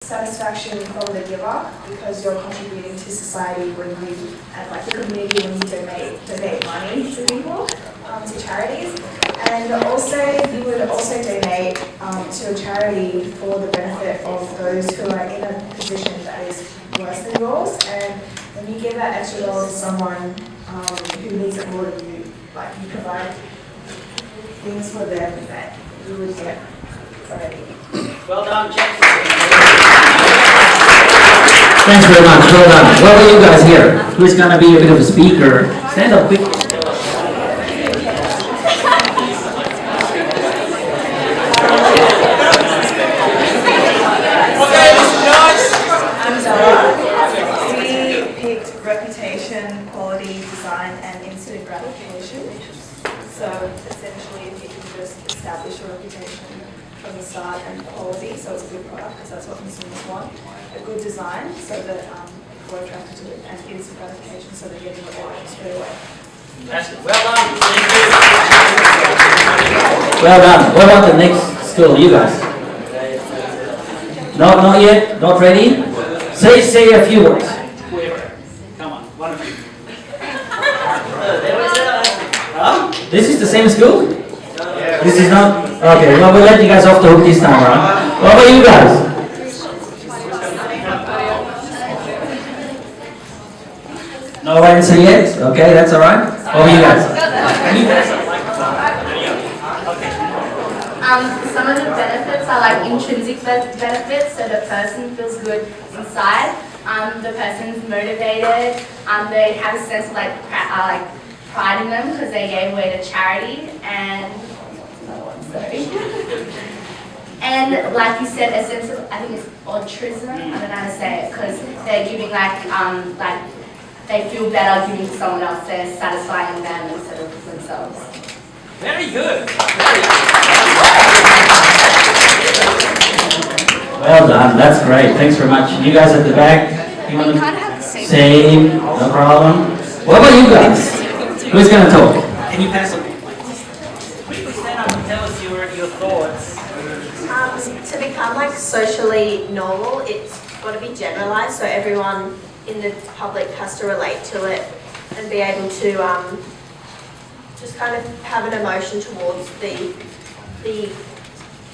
satisfaction from the giver because you're contributing to society when you, and like the community when you donate money to people, to charities. And also, you would also donate to a charity for the benefit of those who are in a position that is worse than yours. And when you give that extra dollar to someone who needs it more than you, like you provide things for them that you would get already. Well done, Jack. Thanks very much. Well done. What about you guys here? Who's going to be a bit of a speaker? Stand up quick. We picked reputation, quality, design, and instant gratification. So essentially, if you can just establish a reputation from the start and quality, so it's a good product because that's what consumers want. A good design so that people are attracted to it, and instant gratification so they're getting what they want straight away. Fantastic. Well done. Well done. What about the next school? You guys? No, not yet. Not ready. Say a few words. Come on, one of you. This is the same school? This is not? Okay, well, we'll let you guys off the hook this time around. What about you guys? No answer yet? Okay, that's alright. What about you guys? Some of the benefits are like intrinsic benefits, so the person feels good inside, the person's motivated, they have a sense of like pride in them because they gave away to charity, and and like you said, a sense of, I think it's altruism, I don't know how to say it, because they're giving like they feel better giving to someone else, they're satisfying them instead of themselves. Very good. Well done, that's great. Thanks very much. You guys at the back, you want to say, no problem. What about you guys? Who's going to talk? Can you pass it? Quickly stand up and tell us your thoughts. To become like socially normal, it's got to be generalized, so everyone in the public has to relate to it and be able to just kind of have an emotion towards the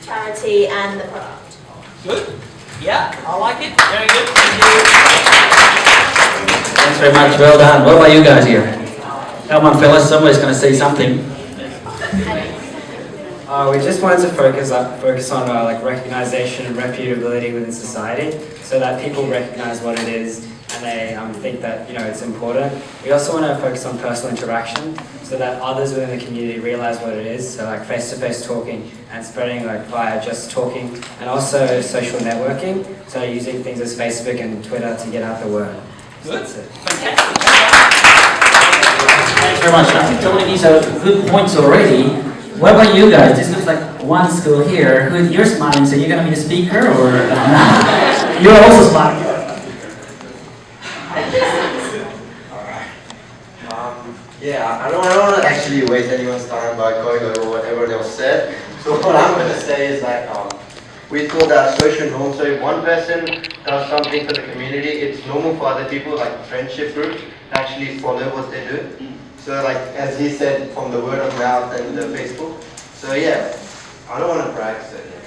charity and the product. Good. Yeah, I like it. Very good. Thank you. Thanks very much. Well done. What about you guys here? Come on, fellas. Somebody's going to say something. We just wanted to focus on like recognition and reputability within society, so that people recognize what it is and they think that it's important. We also want to focus on personal interaction, so that others within the community realize what it is. So like face-to-face talking and spreading like via just talking, and also social networking. So using things as Facebook and Twitter to get out the word. So that's it. Fantastic. Thanks very much. I think all of these are good points already. What about you guys? This looks like one school here. You're smiling, so you're going to be the speaker, or you're also smiling? Yeah, I don't want to actually waste anyone's time by going over whatever they've said. So what I'm going to say is that we call that social norm. So if one person does something for the community, it's normal for other people, like friendship groups, to actually follow what they do. So like, as he said, from the word of mouth and the Facebook. So yeah, I don't want to brag, so yeah.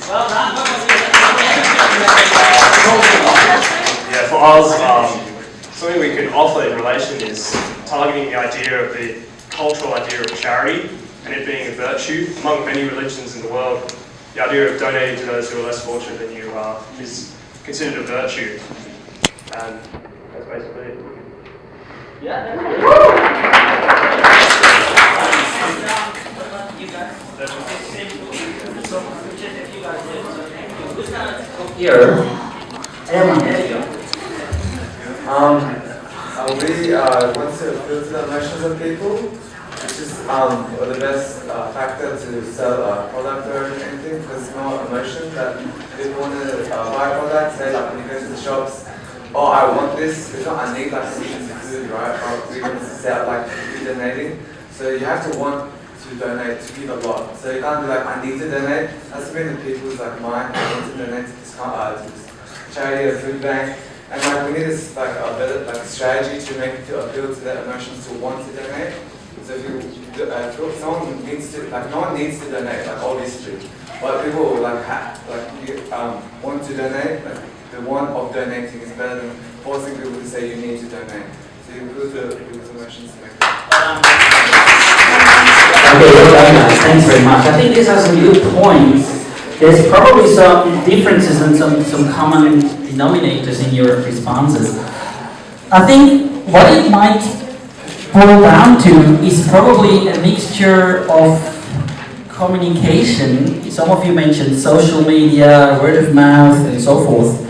Well done. Yeah, for us, something we can offer in relation is targeting the idea of the cultural idea of charity and it being a virtue. Among many religions in the world, the idea of donating to those who are less fortunate than you are is considered a virtue. And that's basically it. Yeah, Here. We want to appeal to the emotions of people, which is the best factor to sell a product or anything, because no emotion that people want to buy products. Say like when you go to the shops, oh, I want this. It's not I need like solutions to food, right? Or we want to set up like food donating. So you have to want to donate, to give a lot. So you can't be like, I need to donate. That's been the people's like mind, I need to donate to this charity or food bank. And like we need this like a better like strategy to make to appeal to their emotions to want to donate. So if you someone needs to like no one needs to donate like obviously, but people will like want to donate. Like the want of donating is better than forcing people to say you need to donate. So you appeal to people's emotions to make it. Okay, well done, guys. Thanks very much. I think these are some good points. There's probably some differences and some common denominators in your responses. I think what it might boil down to is probably a mixture of communication. Some of you mentioned social media, word of mouth, and so forth.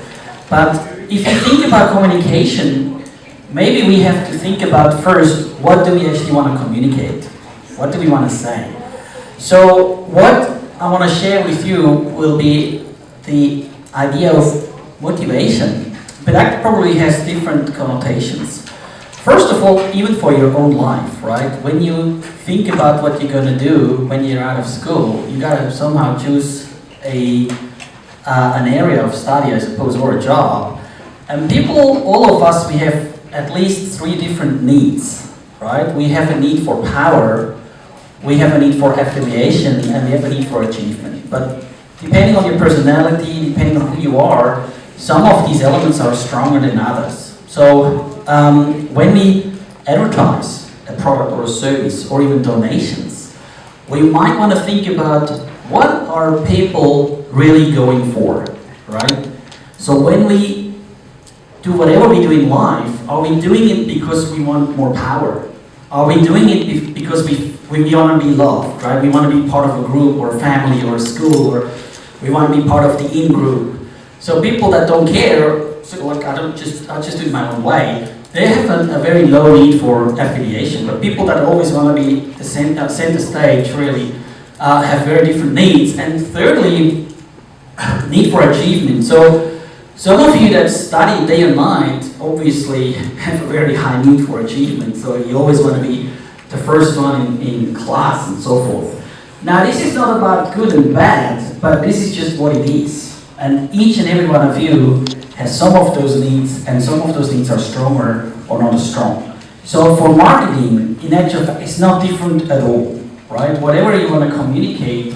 But if you think about communication, maybe we have to think about first, what do we actually want to communicate? What do we want to say? So what I want to share with you will be the idea of motivation, but that probably has different connotations. First of all, even for your own life, right? When you think about what you're going to do when you're out of school, you got to somehow choose an area of study, I suppose, or a job. And people, all of us, we have at least 3 different needs, right? We have a need for power, we have a need for affiliation, and we have a need for achievement. But depending on your personality, depending on who you are, some of these elements are stronger than others. So when we advertise a product or a service, or even donations, we might want to think about what are people really going for, right? So when we do whatever we do in life, are we doing it because we want more power? Are we doing it because we want to be loved, right? We want to be part of a group or a family or a school, or we want to be part of the in-group. So people that don't care, so like I'll just do it my own way, they have a very low need for affiliation. But people that always want to be the center stage really have very different needs. And thirdly, need for achievement. So some of you that study day and night obviously have a very high need for achievement. So you always want to be the first one in class and so forth. Now this is not about good and bad, but this is just what it is. And each and every one of you has some of those needs, and some of those needs are stronger or not as strong. So for marketing, in actual fact, it's not different at all, right? Whatever you want to communicate,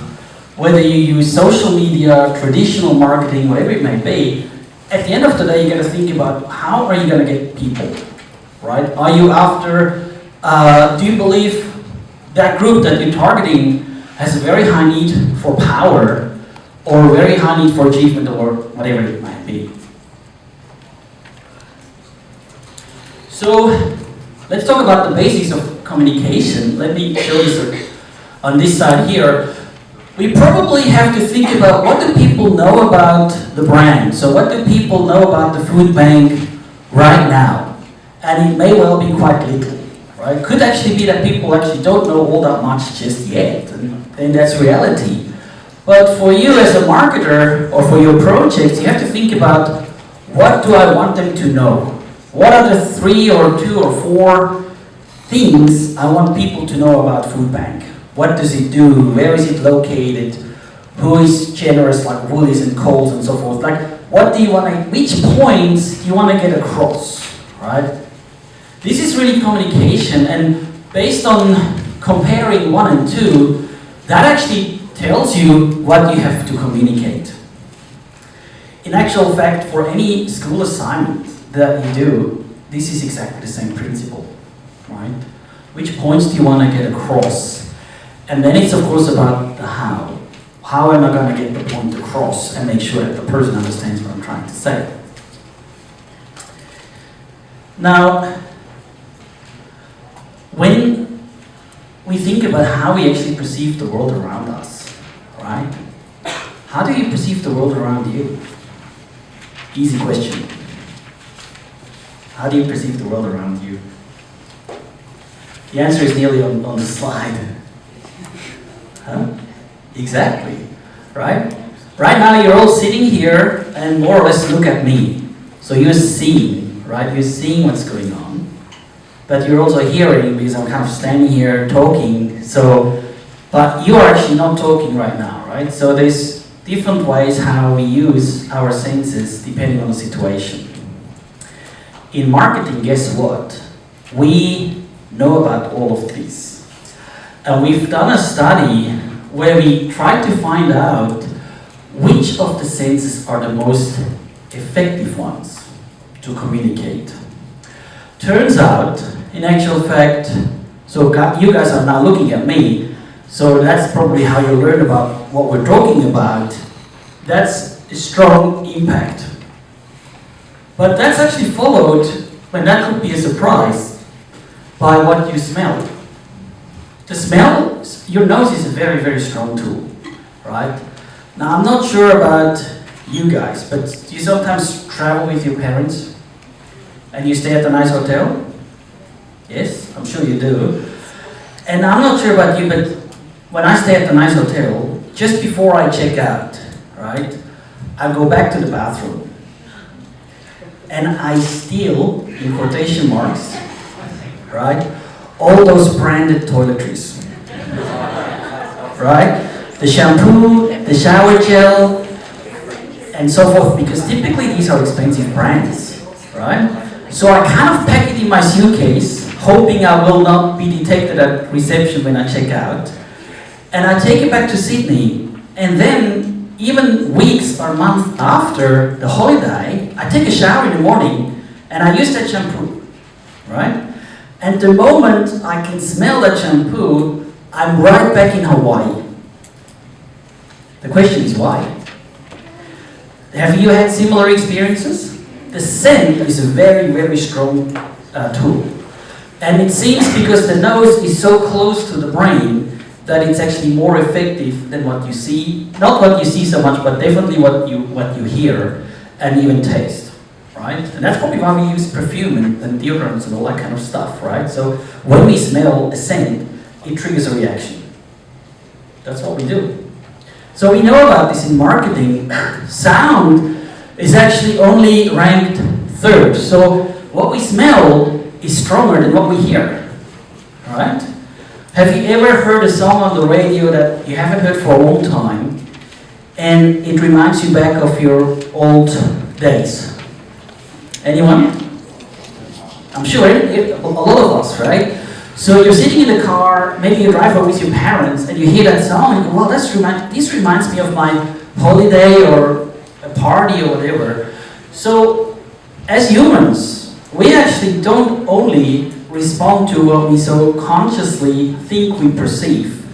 whether you use social media, traditional marketing, whatever it may be, at the end of the day, you got to think about how are you going to get people, right? Are you after, do you believe that group that you're targeting has a very high need for power, or a very high need for achievement, or whatever it might be? So let's talk about the basics of communication. Let me show you on this side here. We probably have to think about what do people know about the brand. So what do people know about the food bank right now? And it may well be quite little, right? Could actually be that people actually don't know all that much just yet, and that's reality. But for you as a marketer or for your projects, you have to think about what do I want them to know? What are the 3 or 2 or 4 things I want people to know about Food Bank? What does it do? Where is it located? Who is generous like Woolies and Coles and so forth? Like, what do you want to, which points do you want to get across, right? This is really communication, and based on comparing 1 and 2, that actually tells you what you have to communicate. In actual fact, for any school assignment that you do, this is exactly the same principle, right? Which points do you want to get across? And then it's of course about the how. How am I going to get the point across and make sure that the person understands what I'm trying to say? Now, when we think about how we actually perceive the world around us, right? How do you perceive the world around you? Easy question. How do you perceive the world around you? The answer is nearly on the slide. Huh? Exactly, right? Right now you're all sitting here and more or less look at me. So you're seeing, right? You're seeing what's going on. But you're also hearing because I'm kind of standing here talking. So But you are actually not talking right now, right? So there's different ways how we use our senses depending on the situation. In marketing, guess what? We know about all of this. And we've done a study where we tried to find out which of the senses are the most effective ones to communicate. Turns out, in actual fact, so you guys are now looking at me, so that's probably how you learn about what we're talking about. That's a strong impact. But that's actually followed, and that could be a surprise, by what you smell. The smell, your nose is a very, very strong tool, right? Now, I'm not sure about you guys, but do you sometimes travel with your parents and you stay at a nice hotel? Yes, I'm sure you do. And I'm not sure about you, but when I stay at a nice hotel, just before I check out, right, I go back to the bathroom and I steal, in quotation marks, right, all those branded toiletries, right? The shampoo, the shower gel, and so forth, because typically these are expensive brands, right? So I kind of pack it in my suitcase, hoping I will not be detected at reception when I check out, and I take it back to Sydney, and then even weeks or months after the holiday, I take a shower in the morning, and I use that shampoo, right? And the moment I can smell that shampoo, I'm right back in Hawaii. The question is why? Have you had similar experiences? The scent is a very, very strong tool. And it seems because the nose is so close to the brain that it's actually more effective than what you see. Not what you see so much, but definitely what you hear and even taste. Right? And that's probably why we use perfume and deodorants and all that kind of stuff, right? So when we smell a scent, it triggers a reaction. That's what we do. So we know about this in marketing. Sound is actually only ranked third. So what we smell is stronger than what we hear, right? Have you ever heard a song on the radio that you haven't heard for a long time and it reminds you back of your old days? Anyone? I'm sure a lot of us, right? So you're sitting in the car, maybe you drive over with your parents, and you hear that song, and you go, well, this reminds me of my holiday or a party or whatever. So, as humans, we actually don't only respond to what we so consciously think we perceive,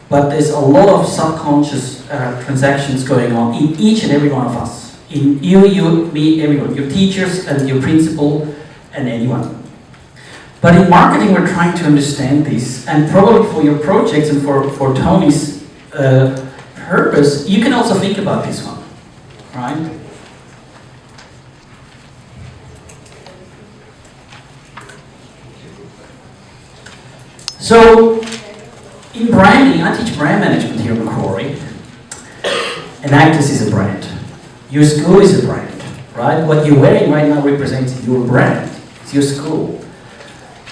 but there's a lot of subconscious transactions going on in each and every one of us. In you, me, everyone, your teachers and your principal and anyone. But in marketing, we're trying to understand this, and probably for your projects and for Tony's purpose, you can also think about this one, right? So, in branding, I teach brand management here at Macquarie, and Actus is a brand. Your school is a brand, right? What you're wearing right now represents your brand. It's your school.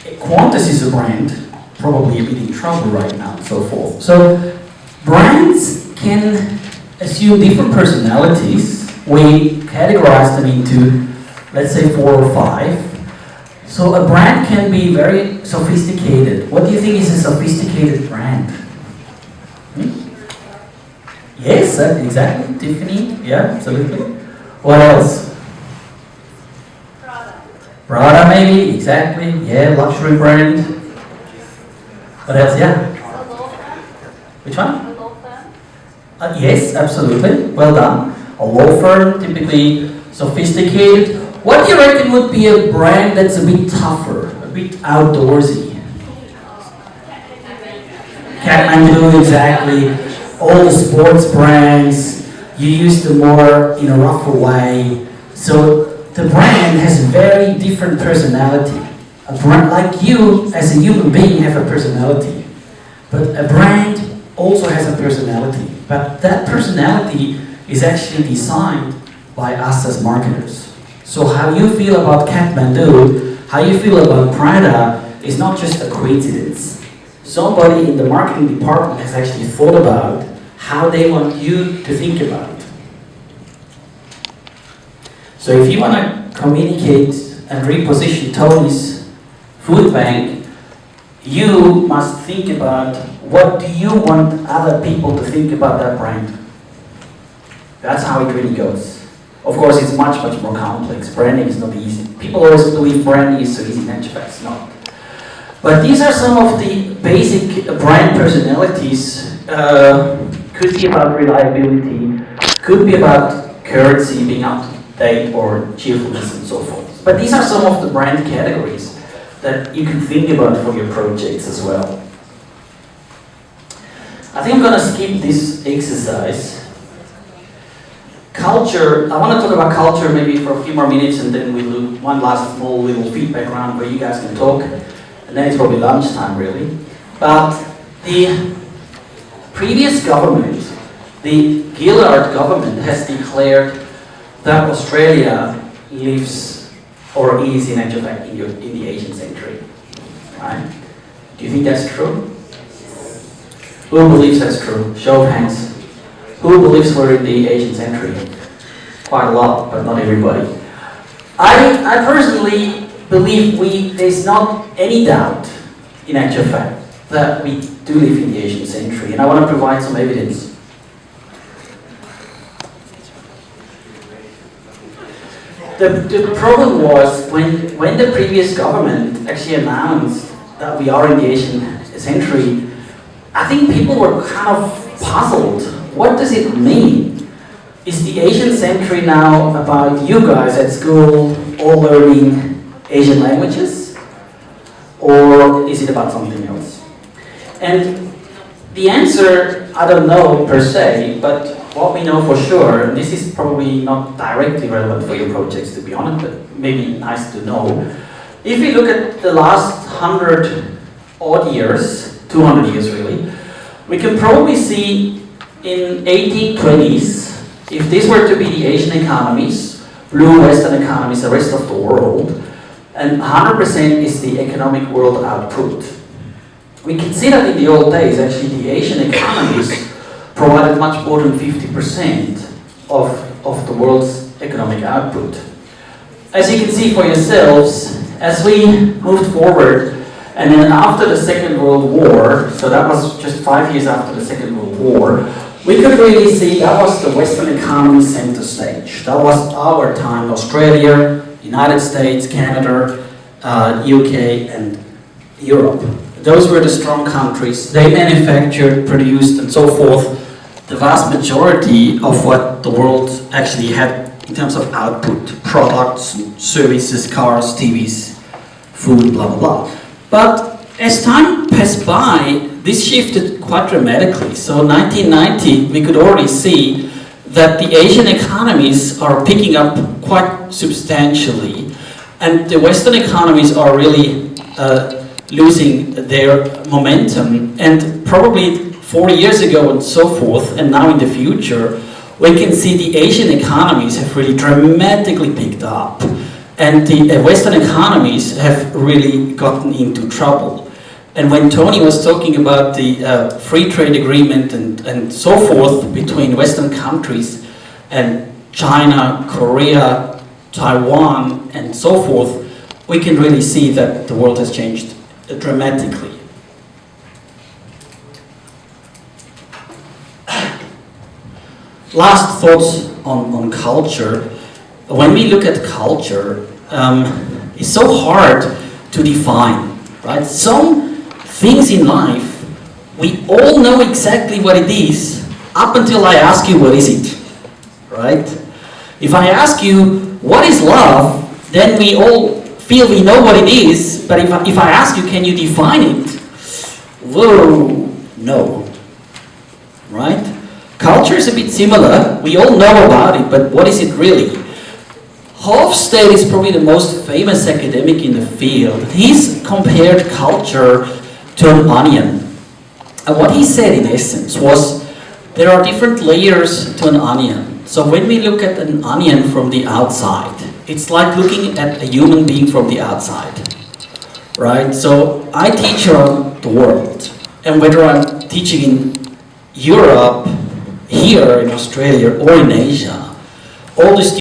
Qantas is a brand, probably a bit in trouble right now, and so forth. So brands can assume different personalities. We categorize them into, let's say, 4 or 5. So a brand can be very sophisticated. What do you think is a sophisticated brand? Yes, exactly. Tiffany, yeah, absolutely. What else? Prada, maybe, exactly. Yeah, luxury brand. What else? Yeah. Which one? Yes, absolutely. Well done. A law firm, typically sophisticated. What do you reckon would be a brand that's a bit tougher, a bit outdoorsy? Kathmandu, exactly. All the sports brands, you use them more in a rougher way. So the brand has a very different personality. A brand, like you, as a human being, have a personality. But a brand also has a personality. But that personality is actually designed by us as marketers. So how you feel about Kathmandu, how you feel about Prada, is not just a coincidence. somebody in the marketing department has actually thought about how they want you to think about it. So if you want to communicate and reposition Tony's food bank, you must think about what do you want other people to think about that brand. That's how it really goes. Of course, it's much, much more complex. Branding is not easy. People always believe branding is so easy, in actual fact it's not. But these are some of the basic brand personalities. Could be about reliability, could be about currency, being up to date, or cheerfulness and so forth. But these are some of the brand categories that you can think about for your projects as well. I think I'm going to skip this exercise. Culture, I want to talk about culture maybe for a few more minutes, and then we'll do one last small little feedback round where you guys can talk. And then it's probably lunchtime really. But the previous government, the Gillard government, has declared that Australia lives or is in actual fact in the 18th century. Right? Do you think that's true? Who believes that's true? Show of hands. Who believes we're in the 18th century? Quite a lot, but not everybody. I personally believe there's not any doubt, in actual fact, that we do live in the 18th century, and I want to provide some evidence. The problem was when the previous government actually announced that we are in the 18th century, I think people were kind of puzzled. What does it mean? Is the 18th century now about you guys at school all learning Asian languages? Or is it about something else? And the answer, I don't know per se, but what we know for sure, and this is probably not directly relevant for your projects to be honest, but maybe nice to know. If we look at the last 100 odd years, 200 years really, we can probably see in 1820s, if this were to be the Asian economies, blue Western economies, the rest of the world, and 100% is the economic world output. We can see that in the old days, actually, the Asian economies provided much more than 50% of the world's economic output. As you can see for yourselves, as we moved forward, and then after the Second World War, so that was just 5 years after the Second World War, we could really see that was the Western economy center stage. That was our time, Australia, United States, Canada, UK, and Europe. Those were the strong countries. They manufactured, produced, and so forth the vast majority of what the world actually had in terms of output, products, services, cars, TVs, food, blah, blah, blah. But as time passed by, this shifted quite dramatically. So 1990, we could already see that the Asian economies are picking up quite substantially, and the Western economies are really losing their momentum. And probably 40 years ago and so forth, and now in the future, we can see the Asian economies have really dramatically picked up, and the Western economies have really gotten into trouble. And when Tony was talking about the free trade agreement and so forth between Western countries and China, Korea, Taiwan, and so forth, we can really see that the world has changed dramatically. Last thoughts on culture. When we look at culture, it's so hard to define, right? Some things in life, we all know exactly what it is, up until I ask you, what is it, right? If I ask you, what is love, then we all feel we know what it is, but if I ask you, can you define it? Whoa, no, right? Culture is a bit similar. We all know about it, but what is it really? Hofstede is probably the most famous academic in the field. He's compared culture to an onion. And what he said in essence was, there are different layers to an onion. So when we look at an onion from the outside, it's like looking at a human being from the outside, right? So I teach around the world. And whether I'm teaching in Europe, here in Australia, or in Asia, all the